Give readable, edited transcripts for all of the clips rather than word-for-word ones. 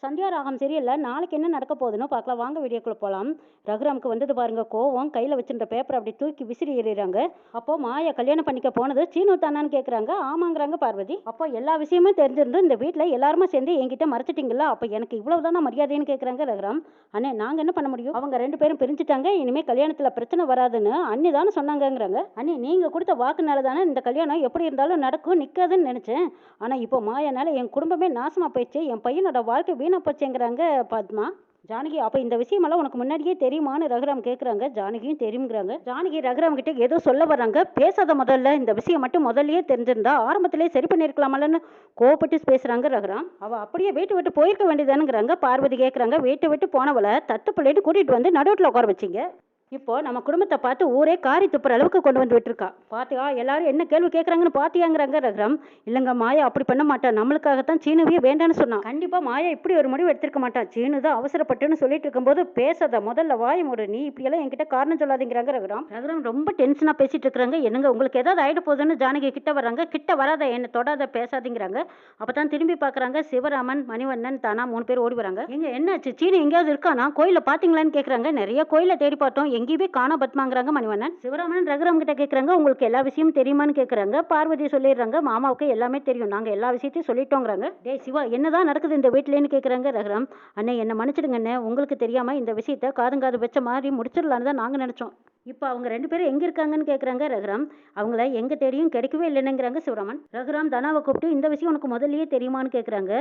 சந்தியா ராகம் சரியில்லை. நாளைக்கு என்ன நடக்க போகுதுன்னு பார்க்கலாம். வாங்க வீடியோக்குள்ள போகலாம். ரகுராமுக்கு வந்தது பாருங்க கோவம். கையில் வச்சிருந்த பேப்பரை அப்படி தூக்கி விசிறி எறிகிறாங்க. அப்போ மாயா கல்யாணம் பண்ணிக்க போனது சீனு தானான்னு கேட்குறாங்க. ஆமாங்கிறாங்க பார்வதி. அப்போ எல்லா விஷயமும் தெரிஞ்சிருந்து இந்த வீட்டில் எல்லாருமே சேர்ந்து என்கிட்ட மறைச்சிட்டிங்களா? அப்போ எனக்கு இவ்வளவுதானா மரியாதைன்னு கேட்குறாங்க ரகுராம். அண்ணே நாங்கள் என்ன பண்ண முடியும்? அவங்க 2 பேரும் பிரிஞ்சுட்டாங்க. இனிமேல் கல்யாணத்தில் பிரச்சனை வராதுன்னு அண்ணி தானே சொன்னாங்கங்கிறாங்க. அண்ணி நீங்கள் கொடுத்த வாக்குனால தானே இந்த கல்யாணம் எப்படி இருந்தாலும் நடக்கும் நிற்காதுன்னு நினச்சேன். ஆனால் இப்போ மாயனால என் குடும்பமே நாசமாக போயிடுச்சு. என் பையனோட வாழ்க்கை வீணா போச்சுங்கிறாங்க பத்மா. ஜானகி அப்போ இந்த விஷயமெல்லாம் உனக்கு முன்னாடியே தெரியுமான்னு ரகுராம் கேட்குறாங்க. ஜானகியும் தெரியுங்கிறாங்க. ஜானகி ரகுராம் கிட்ட ஏதோ சொல்ல வர்றாங்க. பேசாத முதல்ல இந்த விஷயம் மட்டும் முதல்லயே தெரிஞ்சிருந்தா ஆரம்பத்திலேயே சரி பண்ணியிருக்கலாமல்லன்னு கோவப்பட்டு பேசுகிறாங்க ரகுராம். அவள் அப்படியே வீட்டு விட்டு போயிருக்க வேண்டியதானுங்கிறாங்க. பார்வதி கேட்குறாங்க. வீட்டை விட்டு போனவளை தத்து பிள்ளைட்டு கூட்டிகிட்டு வந்து நடுவில் உட்கார வச்சிங்க. இப்போ நம்ம குடும்பத்தை பார்த்து ஊரே காரி துப்புற அளவுக்கு கொண்டு வந்து விட்டுருக்கா. பாத்தியா எல்லாரும் என்ன கேள்வி கேட்குறாங்கன்னு பாத்தியாங்கிறாங்க ரகுராம். இல்லைங்க மாயா அப்படி பண்ண மாட்டா. நம்மளுக்காகத்தான் சீனுவே வேண்டான்னு சொன்னான். கண்டிப்பா மாயா இப்படி ஒரு முடிவு எடுத்திருக்க மாட்டா. சீனு தான் அவசரப்பட்டுன்னு சொல்லிட்டு இருக்கும்போது பேசாத முதல்ல வாய மூடு. நீ இப்படியெல்லாம் என்கிட்ட காரணம் சொல்லாதீங்கிறாங்க ரகுராம். ரகுராம் ரொம்ப டென்ஷனா பேசிட்டு இருக்கிறாங்க. என்னங்க உங்களுக்கு ஏதாவது ஆயிட போகுதுன்னு ஜானகி கிட்ட வர்றாங்க. கிட்ட வராத என்ன தொடாத பேசாதீங்கிறாங்க. அப்பதான் திரும்பி பாக்குறாங்க. சிவராமன் மணிவண்ணன் தானா 3 பேர் ஓடி வராங்க. எங்க என்னாச்சு? சீனு எங்கேயாவது இருக்கானா? கோயில பாத்தீங்களான்னு கேக்குறாங்க. நிறைய கோயில தேடி பார்த்தோம். எங்கேயுமே காணா பத்மாங்கிறாங்க மணிவண்ணன். சிவராமன் ரகுராம் கிட்ட கேட்குறாங்க. உங்களுக்கு எல்லா விஷயமும் தெரியுமான்னு கேட்குறாங்க. பார்வதி சொல்லிடுறாங்க. மாமாவுக்கு எல்லாமே தெரியும். நாங்கள் எல்லா விஷயத்தையும் சொல்லிட்டோங்கிறாங்க. டே சிவா என்னதான் நடக்குது இந்த வீட்டிலேன்னு கேட்குறாங்க ரகுராம். அண்ணே என்ன மன்னிச்சிடுங்க அண்ணே. உங்களுக்கு தெரியாமல் இந்த விஷயத்தை காதுங்காது வச்ச மாதிரி முடிச்சிடலான்னு தான் நாங்கள் நினச்சோம். இப்போ அவங்க 2 பேரும் எங்கே இருக்காங்கன்னு கேட்குறாங்க ரகுராம். அவங்கள எங்கே தேடியும் கிடைக்கவே இல்லைன்னுங்கிறாங்க சிவராமன். ரகுராம் தனாவை கூப்பிட்டு இந்த விஷயம் உனக்கு முதல்லயே தெரியுமான்னு கேட்குறாங்க.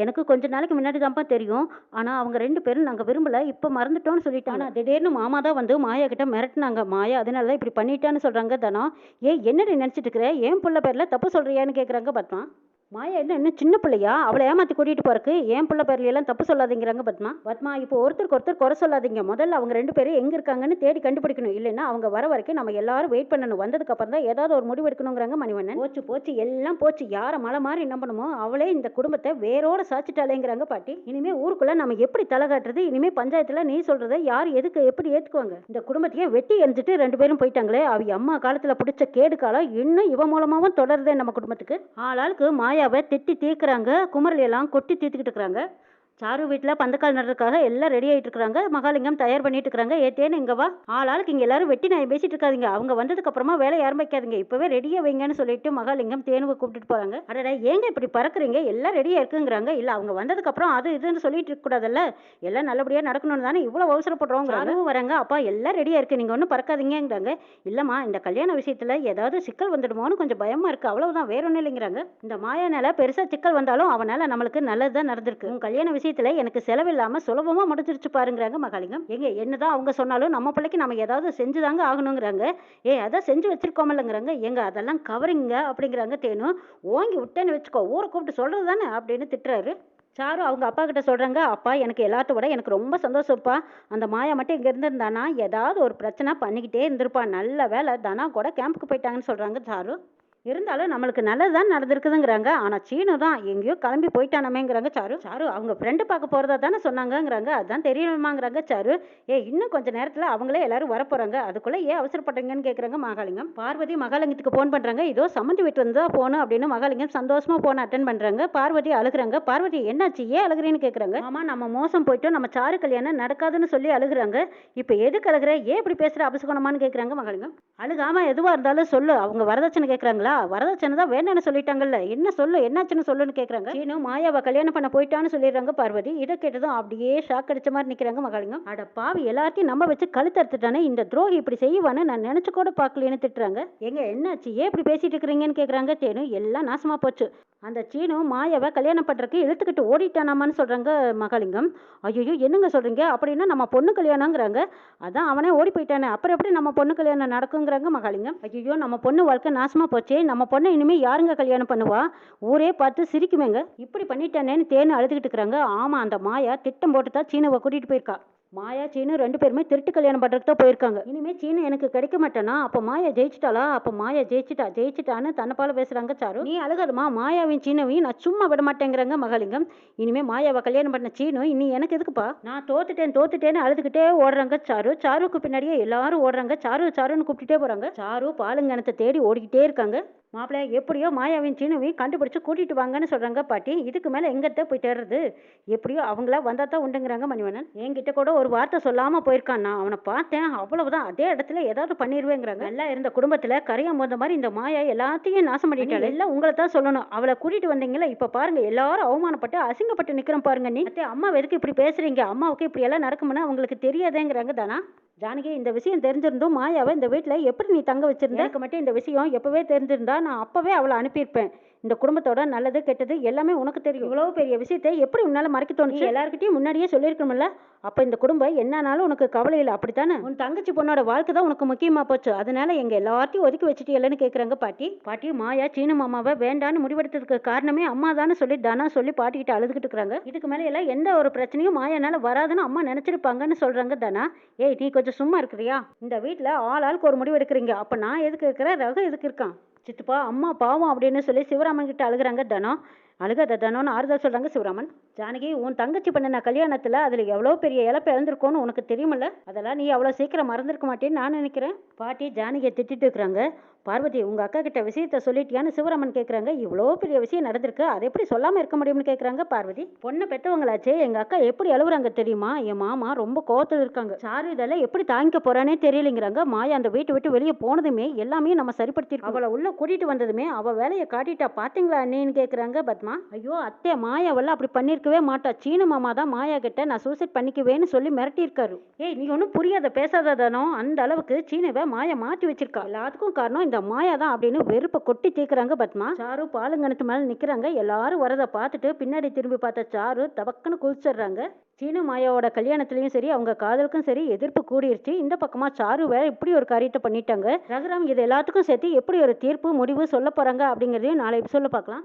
எனக்கு கொஞ்ச நாளைக்கு முன்னாடி தான்ப்பா தெரியும். ஆனால் அவங்க 2 பேரும் நாங்கள் விரும்பலை இப்போ மறந்துட்டோன்னு சொல்லிட்டாங்க. திடீர்னு மாமா தான் வந்து மாயா கிட்ட மிரட்டினாங்க. மாயா அதனால தான் இப்படி பண்ணிட்டான்னு சொல்கிறாங்க தனா. என்னடி நினச்சிட்டு இருக்கிற? ஏன் புள்ள பேரில் தப்பு சொல்கிறியான்னு கேட்குறாங்க பத்மா. மாயா இன்னும் சின்ன பிள்ளையா? அவளை ஏமாற்றி கூட்டிகிட்டு போறக்கு என் பிள்ளை பேர்லையெல்லாம் தப்பு சொல்லாதீங்கிறாங்க பத்மா. பத்மா இப்போ ஒருத்தருக்கு ஒருத்தர் குறை சொல்லாதீங்க. முதல்ல அவங்க 2 பேரும் எங்கே இருக்காங்கன்னு தேடி கண்டுபிடிக்கணும். இல்லைன்னா அவங்க வர வரைக்கும் நம்ம எல்லாரும் வெயிட் பண்ணணும். வந்ததுக்கு அப்புறம் தான் ஏதாவது ஒரு முடிவு எடுக்கணுங்கிறாங்க மணிவண்ணன். போச்சு போச்சு எல்லாம் போச்சு. யாரை மலை மாதிரி என்ன பண்ணுமோ அவளே இந்த குடும்பத்தை வேரோட சாச்சிட்டாலேங்கிறாங்க பாட்டி. இனிமே ஊருக்குள்ள நம்ம எப்படி தலை காட்டுறது? இனிமே பஞ்சாயத்துல நீ சொல்றதை யார் எதுக்கு எப்படி ஏத்துக்குவாங்க? இந்த குடும்பத்தையே வெட்டி எரிஞ்சிட்டு 2 பேரும் போயிட்டாங்களே. அவ அம்மா காலத்துல பிடிச்ச கேடு காலம் இன்னும் இவ மூலமாவும் தொடருதே நம்ம குடும்பத்துக்கு. ஆளாளுக்கு மாயாவை திட்டி தீர்க்குறாங்க. குமரல் எல்லாம் கொட்டி தீர்த்துக்கிட்டு இருக்கிறாங்க. சாரு வீட்டில் பந்தக்கால் நடுறதுக்காக எல்லாம் ரெடி ஆகிட்டு இருக்காங்க. மகாலிங்கம் தயார் பண்ணிட்டு இருக்காங்க. ஏத்தேன்னு இங்கே வா. ஆளாளுக்கு இங்கே எல்லாரும் வெட்டி நான் பேசிட்டு இருக்காதீங்க. அவங்க வந்ததுக்கு அப்புறமா வேலையை ஆரம்பிக்காதீங்க. இப்போவே ரெடியாக வைங்கன்னு சொல்லிட்டு மகாலிங்கம் தேனுவை கூப்பிட்டுட்டு போகிறாங்க. அடடா ஏங்க இப்படி பறக்குறீங்க? எல்லாம் ரெடியாக இருக்குங்கிறாங்க. இல்லை அவங்க வந்ததுக்கு அப்புறம் அது இதுன்னு சொல்லிட்டு இருக்கக்கூடாதுல்ல. எல்லாம் நல்லபடியாக நடக்கணும்னு தானே இவ்வளோ அவசரப்படுறோங்க. அதுவும் வராங்க. அப்பா எல்லாம் ரெடியாக இருக்கு, நீங்கள் ஒன்றும் பறக்காதீங்கிறாங்க. இல்லைம்மா இந்த கல்யாண விஷயத்தில் ஏதாவது சிக்கல் வந்துடுமோன்னு கொஞ்சம் பயமா இருக்கு. அவ்வளவுதான், வேற ஒன்றும் இல்லைங்கிறாங்க. இந்த மாயானால பெருசாக சிக்கல் வந்தாலும் அவனால நம்மளுக்கு நல்லது தான் நடந்திருக்கு. உன் கல்யாண விஷயத்தில் எனக்கு செலவில்லாம சுலபமா முடிஞ்சிருச்சு பாருங்கிறாங்க மகாலிங்கம். எங்க என்னதான் அவங்க சொன்னாலும் நம்ம பிள்ளைக்கு நம்ம ஏதாவது செஞ்சுதாங்க ஆகணுங்கிறாங்க. அதான் செஞ்சு வச்சிருக்கோமல்லங்கிறாங்க. எங்க அதெல்லாம் கவரிங்க அப்படிங்கிறாங்க தேனு. ஓங்கி விட்டேன்னு வச்சுக்கோ, ஊரை கூப்பிட்டு சொல்றது தானே அப்படின்னு திட்டுறாரு. சாரு அவங்க அப்பா கிட்ட சொல்றாங்க. அப்பா எனக்கு எல்லாத்த விட எனக்கு ரொம்ப சந்தோஷம்ப்பா. அந்த மாயா மட்டும் இங்க இருந்திருந்தானா ஏதாவது ஒரு பிரச்சனை பண்ணிக்கிட்டே இருந்திருப்பா. நல்ல வேலை தனா கூட கேம்புக்கு போயிட்டாங்கன்னு சொல்றாங்க சாரு. இருந்தாலும் நம்மளுக்கு நல்லதுதான் நடந்திருக்குதுங்கிறாங்க. ஆனா சீனு தான் எங்கேயோ கிளம்பி போயிட்டானமேங்கிறாங்க சாரு. சாரு அவங்க ஃப்ரெண்டு பார்க்க போறதா தானே சொன்னாங்கங்கிறாங்க. அதான் தெரியணுமாங்கிறாங்க சாரு. இன்னும் கொஞ்ச நேரத்துல அவங்களே எல்லாரும் வரப்போறாங்க. அதுக்குள்ள ஏன் அவசரப்பட்டீங்கன்னு கேட்குறாங்க மகாலிங்கம். பார்வதி மகாலிங்கத்துக்கு ஃபோன் பண்றாங்க. இதோ சம்மந்தி வீட்டுல இருந்தா போன் அப்படின்னு மகாலிங்கம் சந்தோஷமா போன் அட்டன் பண்றாங்க. பார்வதி அழுகுறாங்க. பார்வதி என்னாச்சு ஏன் அழுகுறேன்னு கேட்குறாங்க. ஆமா நம்ம மோசம் போயிட்டோம், நம்ம சாரு கல்யாணம் நடக்காதுன்னு சொல்லி அழுகுறாங்க. இப்போ எதுக்கு அழுகுற? ஏன் இப்படி பேசுற அபசகுணமான்னு கேட்குறாங்க மகாலிங்கம். அழுகாம எதுவா இருந்தாலும் சொல்லு. அவங்க வரதட்சணை கேட்குறாங்களா? வரதட்சணை தான் வேணும்னு சொல்லிட்டாங்கல்ல, என்ன சொல்லு, என்னாச்சுன்னு சொல்லுன்னு கேட்குறாங்க. சீனு மாயாவை கல்யாணம் பண்ண போயிட்டான்னு சொல்லிடுறாங்க பார்வதி. இதை கேட்டதும் அப்படியே ஷாக் அடிச்ச மாதிரி நிற்கிறாங்க மகாலிங்கம். அட பாவி எல்லாத்தையும் நம்ம வச்சு கழுத்தறுத்துட்டானே, இந்த துரோகி இப்படி செய்வான்னு நான் நினைச்சு கூட பார்க்கலன்னு திட்டுறாங்க. என்னாச்சு ஏன் இப்படி பேசிட்டு இருக்கிறீங்கன்னு கேட்குறாங்க தேனு. எல்லாம் நாசமா போச்சு. அந்த சீனு மாயாவை கல்யாணம் பண்றதுக்கு இழுத்துக்கிட்டு ஓடிட்டானாமான்னு சொல்றாங்க மகாலிங்கம். ஐயோ என்னங்க சொல்றீங்க? அப்படின்னா நம்ம பொண்ணு கல்யாணங்கிறாங்க. அதான் அவனே ஓடி போயிட்டானே, அப்புறம் எப்படி நம்ம பொண்ணு கல்யாணம் நடக்குங்கிறாங்க மகாலிங்கம். ஐயோ நம்ம பொண்ணு வாழ்க்கை நாசமா போச்சே, நம்ம பொண்ணை இனிமே யாருங்க கல்யாணம் பண்ணுவா? ஊரே பார்த்து சிரிக்குமேங்க. இப்படி பண்ணிட்டானேன்னு தேனு அழுதுகிட்டு இருக்கிறாங்க. ஆமா அந்த மாயா திட்டம் போட்டு தான் சீனுவை கூட்டிட்டு போயிருக்கா. மாயா சீனு 2 பேருமே திருட்டு கல்யாணம் பண்றதுக்கு தான் போயிருக்காங்க. இனிமே சீனு எனக்கு கிடைக்க மாட்டானா? அப்ப மாயா ஜெயிச்சிட்டாளா? அப்ப மாயா ஜெயிச்சிட்டான்னு தன்னைப்பால பேசுறாங்க சாரு. நீ அழுகாதமா, மாயாவையும் சீனவையும் நான் சும்மா விட மாட்டேங்கிறாங்க மகாலிங்கம். இனிமே மாயாவை கல்யாணம் பண்ண சீனு இனி எனக்கு எதுக்குப்பா? நான் தோத்துட்டேன்னு அழுதுகிட்டே ஓடுறாங்க சாரு. சாருக்கு பின்னாடியே எல்லாரும் ஓடுறாங்க. சாருன்னு கூப்பிட்டுட்டே போறாங்க. சாரு பாலுங்கணத்தை தேடி ஓடிக்கிட்டே இருக்காங்க. மாப்பிள்ளை எப்படியோ மாயாவையும் சீனுவையும் கண்டுபிடிச்சு கூட்டிட்டு வாங்கன்னு சொல்றாங்க பாட்டி. இதுக்கு மேல எங்கத்த போய் தேடுறது? எப்படியோ அவங்களா வந்தா தான் உண்டுங்கிறாங்க மணிவண்ணன். என்கிட்ட கூட ஒரு வார்த்தை சொல்லாம போயிருக்கான். நான் அவனை பார்த்தேன், அவ்வளவுதான். அதே இடத்துல ஏதாவது பண்ணிடுவேங்கிறாங்க. நல்லா இருந்த குடும்பத்துல கரையான் போந்த மாதிரி இந்த மாயா எல்லாத்தையும் நாசம் பண்ணிட்டாள். எல்லாம் உங்களை தான் சொல்லணும். அவளை கூட்டிட்டு வந்தீங்களா, இப்ப பாருங்க எல்லாரும் அவமானப்பட்டு அசிங்கப்பட்டு நிக்கிறோம் பாருங்க. நீ அம்மா எதுக்கு இப்படி பேசுறீங்க? அம்மாவுக்கு இப்படி எல்லாம் நடக்கும்னு அவங்களுக்கு தெரியாதேங்கிறாங்க தானா. ஜானகி, இந்த விஷயம் தெரிஞ்சிருந்தும் மாயாவை இந்த வீட்டில் எப்படி நீ தங்க வச்சிருந்த? எனக்கு மட்டும் இந்த விஷயம் எப்பவே தெரிஞ்சிருந்தா நான் அப்பவே அவளை அனுப்பியிருப்பேன். இந்த குடும்பத்தோட நல்லது கெட்டது எல்லாமே உனக்கு தெரியும். இவ்வளவு பெரிய விஷயத்தை எப்படி உன்னால மறைக்க தோணுச்சு? எல்லாருக்கிட்டையும் முன்னாடியே சொல்லியிருக்கணும்ல. அப்ப இந்த குடும்பம் என்னன்னாலும் உனக்கு கவலை இல்லை, அப்படித்தானே? உன் தங்கச்சி பொண்ணோட வாழ்க்கை தான் உனக்கு முக்கியமா போச்சு. அதனால எங்க எல்லாத்தையும் ஒதுக்கி வச்சுட்டு கேட்குறாங்க பாட்டி. பாட்டி, மாயா சீனு மாமாவை வேண்டான்னு முடிவெடுத்ததுக்கு காரணமே அம்மா தானே சொல்லி தானா சொல்லி பாட்டிக்கிட்ட அழுதுகிட்டு இருக்கிறாங்க. இதுக்கு மேலே எல்லாம் எந்த ஒரு பிரச்சனையும் மாயானால வராதுன்னு அம்மா நினைச்சிருப்பாங்கன்னு சொல்றாங்க தானா. ஏய், நீ கொஞ்சம் சும்மா இருக்கிறியா? இந்த வீட்டில் ஆளுக்கு ஒரு முடிவு எடுக்கிறீங்க. அப்ப நான் எதுக்கு இருக்கிறேன், ரகு எதுக்கு இருக்கான்? சித்துப்பா, அம்மா பாவம் அப்படின்னு சொல்லி சிவராமன் கிட்ட அழுகுறாங்க தனம். அழுகாத தனம்னு ஆறுதல் சொல்றாங்க சிவராமன். ஜானகி, உன் தங்கச்சி பண்ண கல்யாணத்துல அதுல எவ்வளோ பெரிய இழப்பு இழந்திருக்கோன்னு உனக்கு தெரியுமில்ல? அதெல்லாம் நீ அவ்வளோ சீக்கிரம் மறந்துருக்க மாட்டேன்னு நான் நினைக்கிறேன். பாட்டி ஜானகியை திட்டிட்டு இருக்கிறாங்க. பார்வதி, உங்க அக்கா கிட்ட விஷயத்த சொல்லிட்டியான்னு சிவராமன் கேட்குறாங்க. இவ்வளோ பெரிய விஷயம் நடந்திருக்கு, அதை எப்படி சொல்லாம இருக்க முடியும்னு கேட்குறாங்க பார்வதி. பொண்ணை பெற்றவங்களாச்சே, எங்க அக்கா எப்படி அழுகுறாங்க தெரியுமா? என் மாமா ரொம்ப கோவத்தில் இருக்காங்க. சாரு இதெல்லாம் எப்படி தாங்கிக்க போறானே தெரியலைங்கிறாங்க. மாயா அந்த வீட்டை விட்டு வெளியே போனதுமே எல்லாமே நம்ம சரிப்படுத்திருக்கோம். அவளை உள்ள கூட்டிட்டு வந்ததுமே அவ வேலையை காட்டிட்டா பாத்தீங்களா அண்ணேன்னு கேட்குறாங்க பத்மா. ஐயோ அத்தை, மாயாவெல்லாம் அப்படி பண்ணிருக்கவே மாட்டா. சீனு மாமா தான் மாயா கிட்ட நான் சூசைட் பண்ணிக்குவேன்னு சொல்லி மிரட்டியிருக்காரு. ஏய், நீ ஒன்றும் புரியாத பேசாததானோ. அந்த அளவுக்கு சீனவை மாயா மாற்றி வச்சிருக்கா. எல்லாத்துக்கும் காரணம் இந்த மாயா தான் அப்படின்னு வெறுப்பை கொட்டி தீக்குறாங்க பத்மா. சாரு பாலுங்கணத்து மேல நிக்கிறாங்க. எல்லாரும் வரதை பார்த்துட்டு பின்னாடி திரும்பி பார்த்த சாரு தபக்குன்னு குதிச்சிடுறாங்க. சீனு மாயாவோட கல்யாணத்துலயும் சரி, அவங்க காதலுக்கும் சரி எதிர்ப்பு கூடிருச்சு. இந்த பக்கமா சாரு வேற இப்படி ஒரு காரியத்தை பண்ணிட்டாங்க. ரகுராம் இது எல்லாத்துக்கும் சேர்த்து எப்படி ஒரு தீர்ப்பு முடிவு சொல்ல போறாங்க அப்படிங்கறதையும் நாளை எபிசோட்ல பார்க்கலாம்.